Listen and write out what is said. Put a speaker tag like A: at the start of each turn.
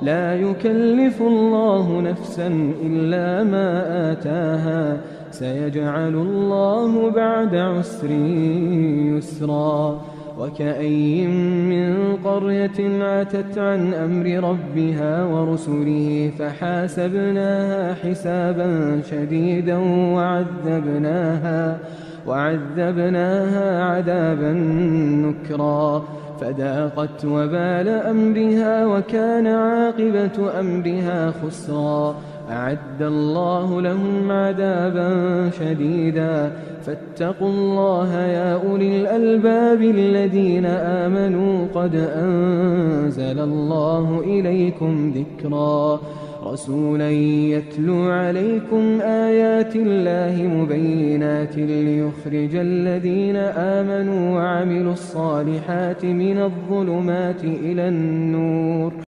A: لا يكلف الله نفسا إلا ما آتاها سيجعل الله بعد عسر يسرا وكأين من قرية عتت عن أمر ربها ورسله فحاسبناها حسابا شديدا وعذبناها عذابا نكرا فذاقت وبال أمرها وكان عاقبة أمرها خسرا أعد الله لهم عذابا شديدا فاتقوا الله يا أولي الألباب الذين آمنوا قد أنزل الله إليكم ذكرا رسولا يتلو عليكم آيات الله مبينات ليخرج الذين آمنوا وعملوا الصالحات من الظلمات إلى النور